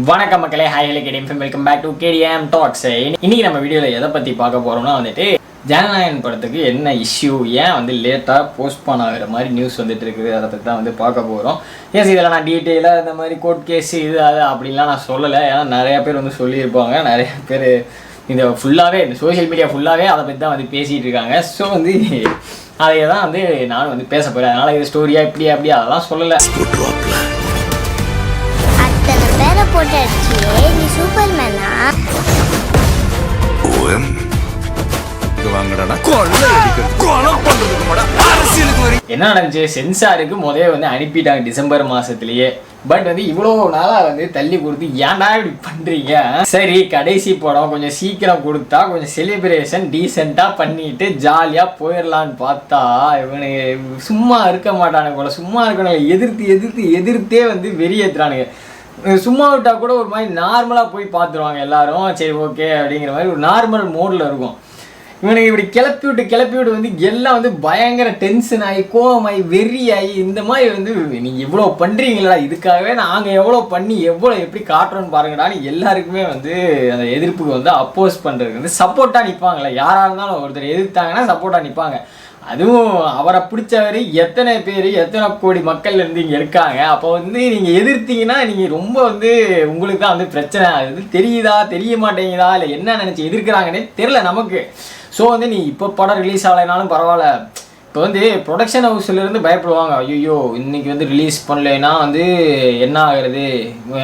வணக்கம் மக்களே, hi hello KTM, welcome back to KTM talks. இன்னைக்கு நம்ம வீடியோவில் எதை பற்றி பார்க்க போகிறோம்னா வந்துட்டு ஜனநாயகன் படத்துக்கு என்ன இஷ்யூ, ஏன் வந்து லேட்டாக போஸ்ட்பான் ஆகிற மாதிரி நியூஸ் வந்துட்டு இருக்குது, அதை பற்றி தான் வந்து பார்க்க போகிறோம். ஏன் இதில் நான் டீட்டெயிலாக இந்த மாதிரி கோர்ட் கேஸ் இது அது அப்படின்லாம் நான் சொல்லலை. ஏன்னா நிறையா பேர் வந்து சொல்லியிருப்பாங்க, நிறைய பேர் இந்த ஃபுல்லாகவே இந்த சோஷியல் மீடியா ஃபுல்லாகவே அதை பற்றி தான் வந்து பேசிகிட்டு இருக்காங்க. ஸோ வந்து அதை தான் வந்து நானும் வந்து பேச போகிறேன். அதனால் இது ஸ்டோரியாக இப்படி அப்படி அதெல்லாம் சொல்லலை. நீ சூப்பர்மேனா? என்ன நடந்துச்சு, சென்சாருக்கு முதல்ல வந்து அனுப்பிட்டாங்க டிசம்பர் மாசத்துலயே. பட் வந்து இவ்வளோ நாளாக வந்து தள்ளி கொடுத்து ஏன்டா இப்படி பண்ணுறீங்க? சரி, கடைசி படம் கொஞ்சம் சீக்கிரம் கொடுத்தா கொஞ்சம் செலிப்ரேஷன் டீசெண்டாக பண்ணிட்டு ஜாலியாக போயிடலான்னு பார்த்தா இவனுக்கு சும்மா இருக்க மாட்டானுங்க போல. சும்மா இருக்கணும் எதிர்த்தே வந்து வெறியேற்றுறானுங்க. சும்மா விட்டால் கூட ஒரு மாதிரி நார்மலாக போய் பார்த்துருவாங்க எல்லாரும். சரி ஓகே அப்படிங்கிற மாதிரி ஒரு நார்மல் மோடில் இருக்கும். இவனுக்கு இப்படி கிளப்பி விட்டு வந்து எல்லாம் வந்து பயங்கர டென்ஷன் ஆகி கோவமாகி வெறி ஆகி இந்த மாதிரி வந்து நீங்கள் இவ்வளோ பண்ணுறீங்களா, இதுக்காகவே நாங்கள் எவ்வளோ பண்ணி எப்படி காட்டுறோன்னு பாருங்கடான்னு எல்லாருக்குமே வந்து அந்த எதிர்ப்புக்கு வந்து அப்போஸ் பண்ணுறதுக்கு வந்து சப்போர்ட்டாக நிற்பாங்களே. யாராக இருந்தாலும் ஒருத்தர் எதிர்த்தாங்கன்னா சப்போர்ட்டாக நிற்பாங்க. அதுவும் அவரை பிடிச்சவரை எத்தனை பேர் எத்தனை கோடி மக்கள் இருந்து இங்கே இருக்காங்க. அப்போ வந்து நீங்கள் எதிர்த்தீங்கன்னா நீங்கள் ரொம்ப வந்து உங்களுக்கு தான் வந்து பிரச்சனை. அது தெரியுதா தெரிய மாட்டேங்குதா இல்லை என்ன நினச்சி எதிர்க்கிறாங்கன்னே தெரில நமக்கு. ஸோ வந்து நீ இப்போ படம் ரிலீஸ் ஆகலைனாலும் பரவாயில்ல. இப்போ வந்து ப்ரொடக்ஷன் ஹவுஸ்லேருந்து பயப்படுவாங்க, ஐயோ இன்னைக்கு வந்து ரிலீஸ் பண்ணலைன்னா வந்து என்ன ஆகுறது,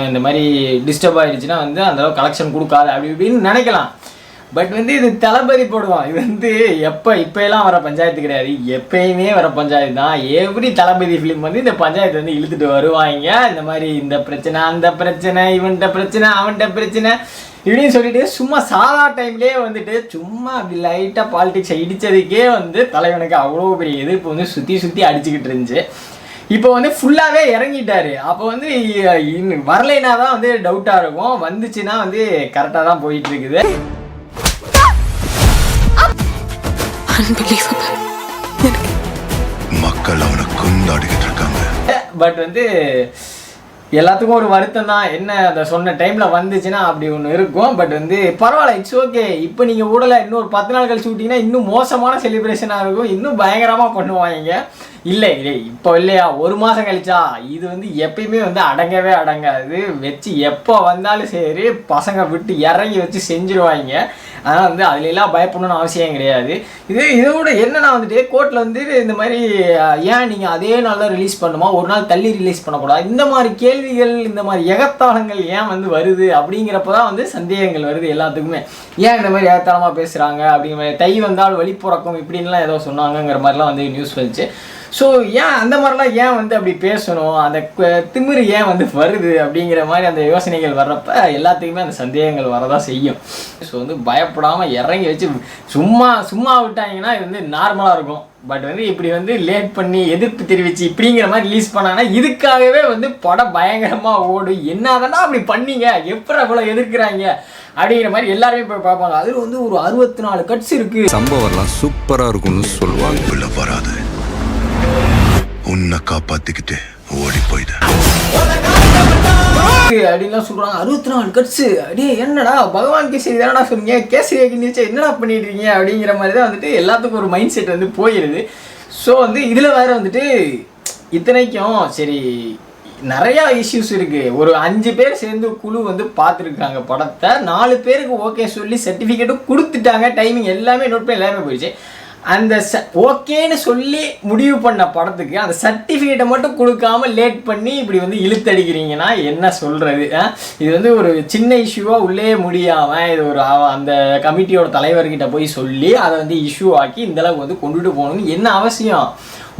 இந்த மாதிரி டிஸ்டர்ப் ஆகிடுச்சுன்னா வந்து அந்தளவு கலெக்ஷன் கொடுக்காது அப்படி இப்படின்னு நினைக்கலாம். பட் வந்து இது தளபதி போடுவான். இது வந்து இப்போலாம் வர பஞ்சாயத்து கிடையாது, எப்பயுமே வர பஞ்சாயத்து தான். எவ்ரி தளபதி ஃபிலிம் வந்து இந்த பஞ்சாயத்து வந்து இழுத்துட்டு வருவாங்க. இந்த மாதிரி இந்த பிரச்சனை அந்த பிரச்சனை இவன்கிட்ட பிரச்சனை அவன்கிட்ட பிரச்சனை இப்படின்னு சொல்லிட்டு சும்மா சாதா டைம்லேயே வந்துட்டு சும்மா அப்படி லைட்டாக பாலிடிக்ஸை இடித்ததுக்கே வந்து தலைவனுக்கு அவ்வளோ பெரிய எதிர்ப்பு வந்து சுற்றி அடிச்சுக்கிட்டு இருந்துச்சு. இப்போ வந்து ஃபுல்லாகவே இறங்கிட்டாரு. அப்போ வந்து வரலைன்னா தான் வந்து டவுட்டாக இருக்கும், வந்துச்சுன்னா வந்து கரெக்டாக தான் போயிட்டு இருக்குது. மக்கள் அவனை கொண்டாடிக்கிட்டு இருக்காங்க. பட் வந்து எல்லாத்துக்கும் ஒரு வருத்தம் தான். என்ன அதை சொன்ன டைமில் வந்துச்சுன்னா அப்படி ஒன்று இருக்கும். பட் வந்து பரவாயில்ல, இட்ஸ் ஓகே. இப்போ நீங்கள் ஊடலை இன்னும் ஒரு 10 நாள் கழிச்சு விட்டிங்கன்னா இன்னும் மோசமான செலிப்ரேஷனாக இருக்கும், இன்னும் பயங்கரமாக பண்ணுவாங்க. இல்லை இப்போ இல்லையா, ஒரு மாதம் கழிச்சா இது வந்து எப்பயுமே வந்து அடங்கவே அடங்காது. வச்சு எப்போ வந்தாலும் சரி பசங்க விட்டு இறங்கி வச்சு செஞ்சுருவாங்க. அதனால் வந்து அதுலெல்லாம் பயப்படணும்னு அவசியம் கிடையாது. இதோட என்னன்னா வந்துட்டு கோர்ட்டில் வந்து இந்த மாதிரி ஏன் நீங்கள் அதே நாள் தான் ரிலீஸ் பண்ணுமா, ஒரு நாள் தள்ளி ரிலீஸ் பண்ணக்கூடாது, இந்த மாதிரி கேள்விகள் இந்த மாதிரி எகத்தாளங்கள் ஏன் வந்து வருது அப்படிங்கிறப்ப தான் வந்து சந்தேகங்கள் வருது எல்லாத்துக்குமே. ஏன் இந்த மாதிரி எகத்தாளமாக பேசுகிறாங்க அப்படிங்கிற மாதிரி, தை வந்தால் வழி பிறக்கும் இப்படின்லாம் ஏதோ சொன்னாங்கங்கிற மாதிரிலாம் வந்து நியூஸ் வந்துச்சு. ஸோ ஏன் அந்த மாதிரிலாம் ஏன் வந்து அப்படி பேசணும், அந்த திமிரு ஏன் வந்து வருது அப்படிங்கிற மாதிரி அந்த யோசனைகள் வர்றப்ப எல்லாத்துக்குமே அந்த சந்தேகங்கள் வரதான் செய்யும். ஸோ வந்து பயப்படாமல் இறங்கி வச்சு சும்மா விட்டாங்கன்னா இது வந்து நார்மலாக இருக்கும். பட் வந்து இப்படி வந்து லேட் பண்ணி எதிர்ப்பு தெரிவித்து இப்படிங்கிற மாதிரி ரிலீஸ் பண்ணாங்கன்னா இதுக்காகவே வந்து படம் பயங்கரமாக ஓடும். என்னதானா அப்படி பண்ணீங்க, எப்படி அவ்வளோ எதிர்க்கிறாங்க அப்படிங்கிற மாதிரி எல்லாருமே போய் பார்ப்பாங்க. அது வந்து ஒரு 64 கட்ஸ் இருக்கு. சம்பவம்லாம் சூப்பராக இருக்கும்னு சொல்லுவாங்க. உள்ள வராது, உன்னை காப்பாத்திக்கிட்டு ஓடி போயிடு அப்படின்லாம் சொல்றாங்க. 64 கட்ஸ் அப்படியே என்னடா பகவான் கேசரி தானடா சொன்னீங்க, கேசரியா கிண்டிச்சு என்னடா பண்ணிட்டு இருக்கீங்க அப்படிங்கிற மாதிரி தான் வந்துட்டு எல்லாத்துக்கும் ஒரு மைண்ட் செட் வந்து போயிடுது. ஸோ வந்து இதில் வேற வந்துட்டு இத்தனைக்கும் சரி நிறையா இஷ்யூஸ் இருக்குது. ஒரு 5 பேர் சேர்ந்து குழு வந்து பார்த்துருக்காங்க படத்தை, 4 பேருக்கு ஓகே சொல்லி சர்டிஃபிகேட்டும் கொடுத்துட்டாங்க. டைமிங் எல்லாமே நோட் பண்ணி எல்லாமே போயிடுச்சு. அந்த ஓகேன்னு சொல்லி முடிவு பண்ண படத்துக்கு அந்த சர்டிஃபிகேட்டை மட்டும் கொடுக்காம லேட் பண்ணி இப்படி வந்து இழுத்தடிக்கிறீங்கன்னா என்ன சொல்கிறது? இது வந்து ஒரு சின்ன இஷ்யூவாக உள்ளே முடியாமல் இது ஒரு அந்த கமிட்டியோட தலைவர்கிட்ட போய் சொல்லி அதை வந்து இஷ்யூ ஆக்கி இந்தளவுக்கு வந்து கொண்டுட்டு போகணும்னு என்ன அவசியம்?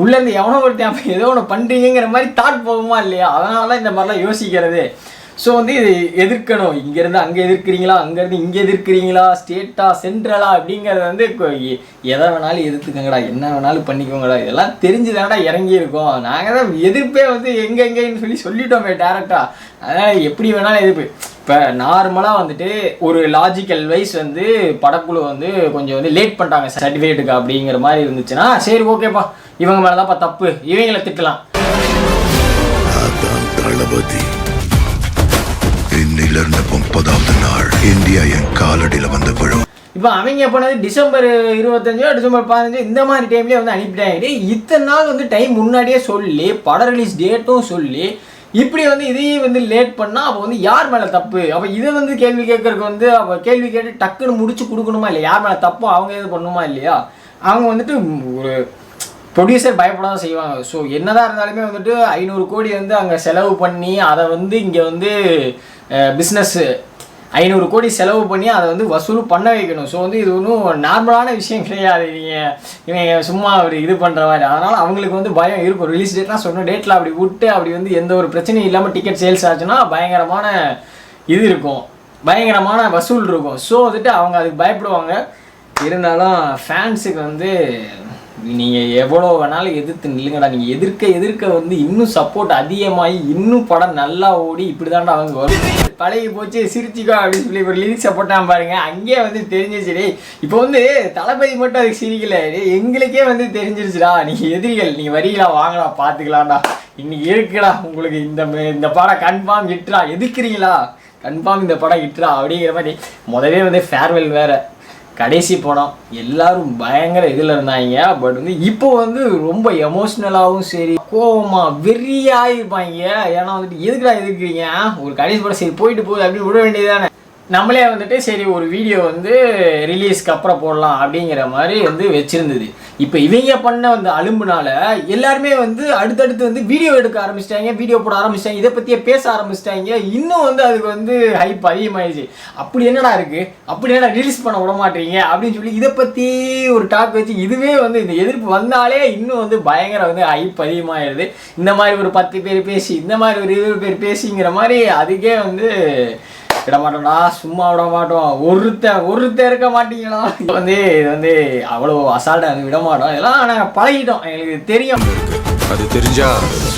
உள்ளேருந்து எவனோ ஒருத்தன் ஏதோ ஒன்று பண்ணுறீங்கிற மாதிரி தாட் போகுமா இல்லையா? அதனால தான் இந்த மாதிரிலாம் யோசிக்கிறது. ஸோ வந்து இது எதிர்க்கணும், இங்கேருந்து அங்கே எதிர்க்கிறீங்களா, அங்கேருந்து இங்கே எதிர்க்கிறீங்களா, ஸ்டேட்டா சென்ட்ரலா அப்படிங்கிறது வந்து எதை வேணாலும் எதிர்த்துக்கங்கடா, என்ன வேணாலும் பண்ணிக்கோங்கடா, இதெல்லாம் தெரிஞ்சுதானடா இறங்கியிருக்கோம். நாங்கள் தான் எதிர்ப்பே வந்து எங்கெங்கன்னு சொல்லிட்டோமே டேரெக்டாக. அதனால் எப்படி வேணாலும் எதிர்ப்பு. இப்போ நார்மலாக வந்துட்டு ஒரு லாஜிக்கல் வைஸ் வந்து படக்குழு வந்து கொஞ்சம் வந்து லேட் பண்ணிட்டாங்க சர்டிஃபிகேட்டுக்கு அப்படிங்கிற மாதிரி இருந்துச்சுன்னா சரி ஓகேப்பா, இவங்க மேலே தான்ப்பா தப்பு, இவங்களை திட்டலாம். தளபதி இருந்து 30வது நாள் இந்தியா என் காலடியில வந்து விழும். இப்போ அவங்க பண்ணது டிசம்பர் 25 டிசம்பர் 15 இந்த மாதிரி டைம்லேயே வந்து அனுப்பிட்டாங்க. இத்தனை நாள் வந்து டைம் முன்னாடியே சொல்லி படம் ரிலீஸ் டேட்டும் சொல்லி இப்படி வந்து இதையும் வந்து லேட் பண்ணால் அப்போ வந்து யார் மேலே தப்பு? அப்போ இதை வந்து கேள்வி கேட்கறதுக்கு வந்து அப்போ கேள்வி கேட்டு டக்குன்னு முடிச்சு கொடுக்கணுமா இல்லையா? யார் மேலே தப்போ அவங்க இது பண்ணணுமா இல்லையா? அவங்க வந்துட்டு ஒரு ப்ரொடியூசர் பயப்படாத செய்வாங்க. ஸோ என்னதான் இருந்தாலுமே வந்துட்டு 500 கோடி வந்து அங்கே செலவு பண்ணி அதை வந்து இங்கே வந்து பிஸ்னஸ் 500 கோடி செலவு பண்ணி அதை வந்து வசூல் பண்ண வைக்கணும். ஸோ வந்து இது ஒன்றும் நார்மலான விஷயம் கிடையாது. இவங்க சும்மா ஒரு இது பண்ணுற மாதிரி. அதனால் அவங்களுக்கு வந்து பயம் இருக்கும். ரிலீஸ் டேட்லாம் சொன்ன டேட்டில் அப்படி விட்டு அப்படி வந்து எந்த ஒரு பிரச்சனையும் இல்லாமல் டிக்கெட் சேல்ஸ் ஆச்சுன்னா பயங்கரமான இது இருக்கும், பயங்கரமான வசூல் இருக்கும். ஸோ வந்துட்டு அவங்க அதுக்கு பயப்படுவாங்க. இருந்தாலும் ஃபேன்ஸுக்கு வந்து நீங்கள் எவ்வளோ வேணாலும் எதிர்த்து நில்லுங்கடா. நீங்கள் எதிர்க்க வந்து இன்னும் சப்போர்ட் அதிகமாகி இன்னும் படம் நல்லா ஓடி இப்படி தாண்டா அவங்க வரும். பழகி போச்சு சிரிச்சிக்கோ அப்படின்னு சொல்லி ஒரு லிரிக்ஸை போட்டான் பாருங்க. அங்கேயே வந்து தெரிஞ்சிச்சு. இப்போ வந்து தளபதி மட்டும் அதுக்கு சிரிக்கல, எங்களுக்கே வந்து தெரிஞ்சிருச்சுடா. நீங்கள் எதிரிகள் நீங்கள் வரீங்களா, வாங்கடா பார்த்துக்கலாம்டா, இன்னைக்கு இருக்குடா உங்களுக்கு இந்த படம் கன்ஃபார்ம் ஹிட்ரா, எதிர்க்கிறீங்களா கன்ஃபார்ம் இந்த படம் ஹிட்ரா அப்படிங்கிற மாதிரி. முதவே வந்து ஃபேர்வெல் வேறு கடைசி படம் எல்லாரும் பயங்கர இதில் இருந்தாங்க. பட் வந்து இப்போ வந்து ரொம்ப எமோஷ்னலாகவும் சரி கோவமா வெறியாயிருப்பாங்க. ஏன்னா வந்துட்டு எதுக்குடா எதுக்குறீங்க, ஒரு கடைசி படம் சரி போயிட்டு போகுது அப்படின்னு விட வேண்டியதானே. நம்மளே வந்துட்டு சரி ஒரு வீடியோ வந்து ரிலீஸ்க்கு அப்புறம் போடலாம் அப்படிங்கிற மாதிரி வந்து வச்சுருந்தது. இப்போ இவங்க பண்ண வந்து அலும்புனால எல்லாருமே வந்து அடுத்தடுத்து வந்து வீடியோ எடுக்க ஆரம்பிச்சிட்டாங்க, வீடியோ போட ஆரம்பிச்சிட்டாங்க, இதை பற்றியே பேச ஆரம்பிச்சிட்டாங்க. இன்னும் வந்து அதுக்கு வந்து ஹைப் அதிகமாகிடுச்சு. அப்படி என்னடா இருக்குது, அப்படி என்னடா ரிலீஸ் பண்ண விட மாட்டீங்க அப்படின்னு சொல்லி இதை பற்றி ஒரு டாக் வச்சு இதுவே வந்து இந்த எதிர்ப்பு வந்தாலே இன்னும் வந்து பயங்கர வந்து ஹைப் அதிகமாகிடுது. இந்த மாதிரி ஒரு 10 பேர் பேசி இந்த மாதிரி ஒரு 20 பேர் பேசிங்கிற மாதிரி அதுக்கே வந்து விட மாட்டோம்டா, சும்மா விட மாட்டோம், ஒருத்தர் இருக்க மாட்டீங்களா. வந்து இது வந்து அவ்வளோ அசால்ட்டாக வந்து விட மாட்டோம். இதெல்லாம் நாங்கள் பழகிட்டோம், எங்களுக்கு தெரியும். அது தெரிஞ்சா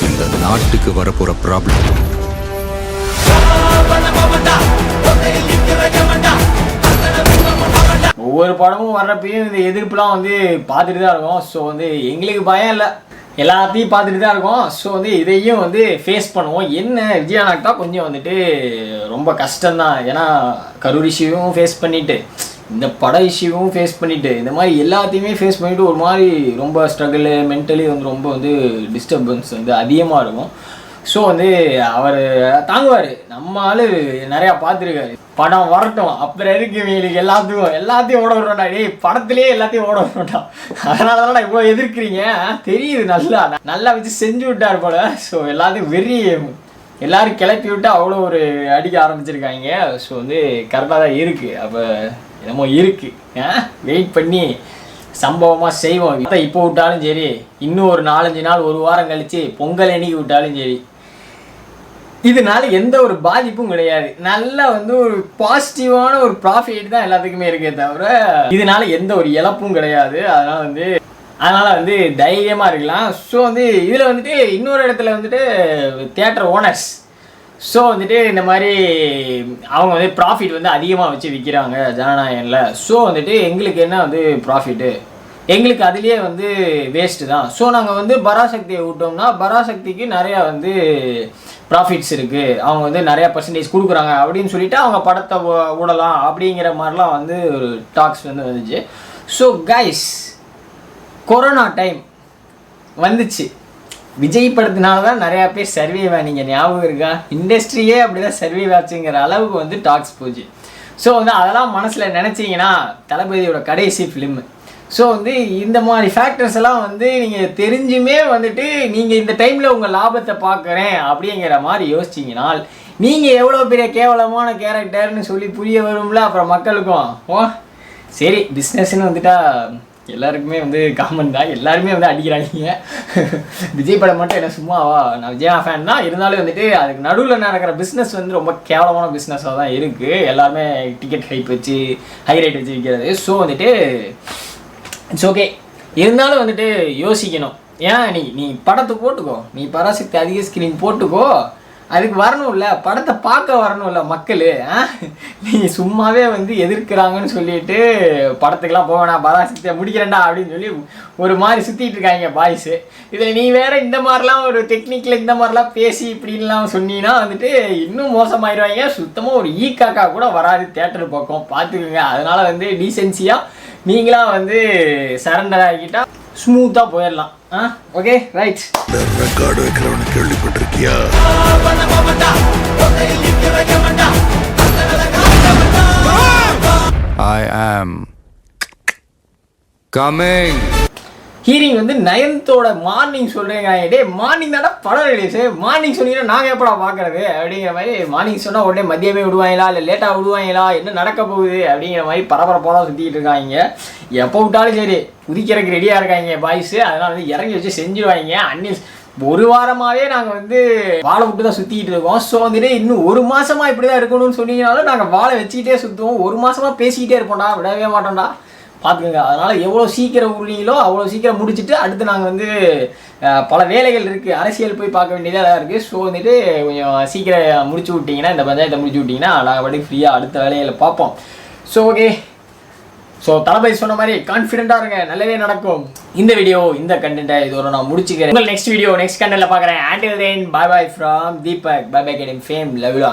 இந்த நாட்டுக்கு வரப்போற ப்ராப்ளம். ஒவ்வொரு படமும் வர்றப்பையும் இந்த எதிர்ப்புலாம் வந்து பார்த்துட்டு தான் இருக்கும். ஸோ வந்து எங்களுக்கு பயம் இல்லை, எல்லாத்தையும் பார்த்துட்டு தான் இருக்கோம். ஸோ வந்து இதையும் வந்து ஃபேஸ் பண்ணுவோம். என்ன விஜயானாக்கு தான் கொஞ்சம் வந்துட்டு ரொம்ப கஷ்டம்தான். ஏன்னா கரூர் இஷ்யூவும் ஃபேஸ் பண்ணிவிட்டு இந்த பட இஷ்யூவும் ஃபேஸ் பண்ணிவிட்டு இந்த மாதிரி எல்லாத்தையுமே ஃபேஸ் பண்ணிவிட்டு ஒரு மாதிரி ரொம்ப ஸ்ட்ரகிள் மென்டலி வந்து ரொம்ப வந்து டிஸ்டர்பன்ஸ் வந்து அதிகமாக இருக்கும். ஸோ வந்து அவர் தாங்குவார். நம்ம ஆள் நிறையா பார்த்துருக்காரு. படம் வரட்டும் அப்புறம் இருக்கு இவங்களுக்கு எல்லாத்தையும் ஓட விடட்டா. படத்துலேயே எல்லாத்தையும் ஓட விடட்டா. அதனால தான் நான் இவ்வளோ எதிர்க்கிறீங்க தெரியுது. நல்லா வச்சு செஞ்சு விட்டார் போல. ஸோ எல்லாத்தையும் எல்லாரும் கிளப்பி விட்டு அவ்வளோ ஒரு அடிக்க ஆரம்பிச்சிருக்காங்க. ஸோ வந்து கரெக்டாக தான் இருக்குது. அப்போ என்னமோ இருக்குது, வெயிட் பண்ணி சம்பவமாக செய்வோம். இப்போ விட்டாலும் சரி, இன்னும் ஒரு 4-5 நாள் ஒரு வாரம் கழித்து பொங்கல் அன்னைக்கு விட்டாலும் சரி, இதனால எந்த ஒரு பாதிப்பும் கிடையாது. நல்லா வந்து ஒரு பாசிட்டிவான ஒரு ப்ராஃபிட் தான் எல்லாத்துக்குமே இருக்கே தவிர இதனால எந்த ஒரு இழப்பும் கிடையாது. அதனால வந்து தைரியமாக இருக்கலாம். ஸோ வந்து இதில் வந்துட்டு இன்னொரு இடத்துல வந்துட்டு தியேட்டர் ஓனர்ஸ் ஸோ வந்துட்டு இந்த மாதிரி அவங்க வந்து ப்ராஃபிட் வந்து அதிகமாக வச்சு விற்கிறாங்க ஜனநாயகனில். ஸோ வந்துட்டு எங்களுக்கு என்ன வந்து ப்ராஃபிட்டு, எங்களுக்கு அதுலேயே வந்து வேஸ்ட்டு தான். ஸோ நாங்கள் வந்து பராசக்தியை விட்டோம்னா பராசக்திக்கு நிறையா வந்து ப்ராஃபிட்ஸ் இருக்குது, அவங்க வந்து நிறையா பர்சன்டேஜ் கொடுக்குறாங்க அப்படின்னு சொல்லிட்டு அவங்க படத்தை விடலாம் அப்படிங்கிற மாதிரிலாம் வந்து ஒரு டாக்ஸ் வந்து வந்துச்சு. ஸோ கைஸ், கொரோனா டைம் வந்துச்சு. விஜய் படத்தினால தான் நிறையா பேர் சர்வைவ் ஆனீங்க, ஞாபகம் இருக்கா? இண்டஸ்ட்ரியே அப்படி தான் சர்வைவ் ஆச்சுங்கிற அளவுக்கு வந்து டாக்ஸ் போச்சு. ஸோ வந்து அதெல்லாம் மனசில் நினச்சிங்கன்னா தளபதியோட கடைசி ஃபிலிமு. ஸோ வந்து இந்த மாதிரி ஃபேக்டர்ஸ் எல்லாம் வந்து நீங்கள் தெரிஞ்சுமே வந்துட்டு நீங்கள் இந்த டைமில் உங்கள் லாபத்தை பார்க்குறேன் அப்படிங்கிற மாதிரி யோசிச்சிங்கனால் நீங்கள் எவ்வளோ பெரிய கேவலமான கேரக்டர்னு சொல்லி புரிய வரும்ல அப்புறம் மக்களுக்கும். சரி, பிஸ்னஸ்ன்னு வந்துட்டா எல்லாருக்குமே வந்து காமன் தான், எல்லாருமே வந்து அடிக்கிறாங்க. விஜய் படம் மட்டும் என்ன சும்மாவா, நான் விஜயா ஃபேன் தான், இருந்தாலும் வந்துட்டு அதுக்கு நடுவில் நடக்கிற பிஸ்னஸ் வந்து ரொம்ப கேவலமான பிஸ்னஸாக தான் இருக்குது. எல்லாருமே டிக்கெட் ஹை ரேட் வச்சு விற்கிறது. ஸோ வந்துட்டு இட்ஸ் ஓகே, இருந்தாலும் வந்துட்டு யோசிக்கணும். ஏன்னா நீ படத்தை போட்டுக்கோ, நீ பராசக்தி அதிக ஸ்க்ரீன் போட்டுக்கோ, அதுக்கு வரணும்ல, படத்தை பார்க்க வரணும்ல மக்கள். நீங்கள் சும்மாவே வந்து எதிர்க்கிறாங்கன்னு சொல்லிட்டு படத்துக்கெல்லாம் போவேணா பராசக்தியை முடிக்கிறேன்டா அப்படின்னு சொல்லி ஒரு மாதிரி சுற்றிட்டு இருக்காங்க பாய்ஸு. இதில் நீ வேற இந்த மாதிரிலாம் ஒரு டெக்னிக்கில் இந்த மாதிரிலாம் பேசி இப்படின்லாம் சொன்னீங்கன்னா வந்துட்டு இன்னும் மோசமாயிடுவாங்க. சுத்தமாக ஒரு காக்கா கூட வராது தேட்டர் பக்கம், பார்த்துக்குங்க. அதனால் வந்து டீசென்சியாக நீங்களாம் வந்து சரண்டர் ஆகிக்கிட்டால் ஸ்மூத்தாக போயிடலாம். Okay right. ரெக்கார்டு வைக்கிறவனு கேள்விப்பட்டிருக்கியா? I am coming. ஹீரிங் வந்து நயன்த்தோட மார்னிங் சொல்கிறீங்க. டே மார்னிங் தானே படம் ரிலீஸு, மார்னிங் சொன்னீங்கன்னா நாங்கள் எப்படா பார்க்குறது அப்படிங்கிற மாதிரி. மார்னிங் சொன்னால் உடனே மதியமே விடுவாங்களா இல்லை லேட்டாக விடுவாங்களா, என்ன நடக்க போகுது அப்படிங்கிற மாதிரி பரபரப்பாக தான் சுற்றிக்கிட்டு இருக்காங்க. எப்போ விட்டாலும் சரி குதிக்கிறதுக்கு ரெடியாக இருக்காங்க பாய்ஸு. அதனால் வந்து இறங்கி வச்சு செஞ்சுருவாங்க. அன்னில் ஒரு வாரமாகவே நாங்கள் வந்து வாழை விட்டு தான் சுற்றிக்கிட்டு இருக்கோம். ஸோ வந்துட்டு இன்னும் ஒரு மாதமாக இப்படி தான் இருக்கணும்னு சொன்னீங்கனாலும் நாங்கள் வாழை வச்சுக்கிட்டே சுற்றுவோம். ஒரு மாதமாக பேசிக்கிட்டே இருப்போம்டா, விடவே மாட்டோம்டா, பார்த்துக்கோங்க. அதனால் எவ்வளோ சீக்கிரம் உருளீங்களோ அவ்வளோ சீக்கிரம் முடிச்சுட்டு அடுத்து நாங்கள் வந்து பல வேலைகள் இருக்குது, அரசியல் போய் பார்க்க வேண்டியதாக இருக்குது. ஸோ வந்துட்டு கொஞ்சம் சீக்கிரம் முடிச்சு விட்டிங்கன்னா, இந்த பஞ்சாயத்தை முடிச்சு விட்டிங்கன்னா நாங்கள் படி ஃப்ரீயாக அடுத்த வேலைகளை பார்ப்போம். ஸோ ஓகே, ஸோ தளபதி சொன்ன மாதிரி கான்ஃபிடென்ட்டாக இருங்க, நல்லதே நடக்கும். இந்த வீடியோ இந்த கண்டென்ட்டை இதோட நான் முடிச்சுக்கிறேன். நெக்ஸ்ட் வீடியோ நெக்ஸ்ட் கண்டென்ட்டில் பார்க்குறேன். until then bye bye from Deepak, bye bye getting fame, love you all.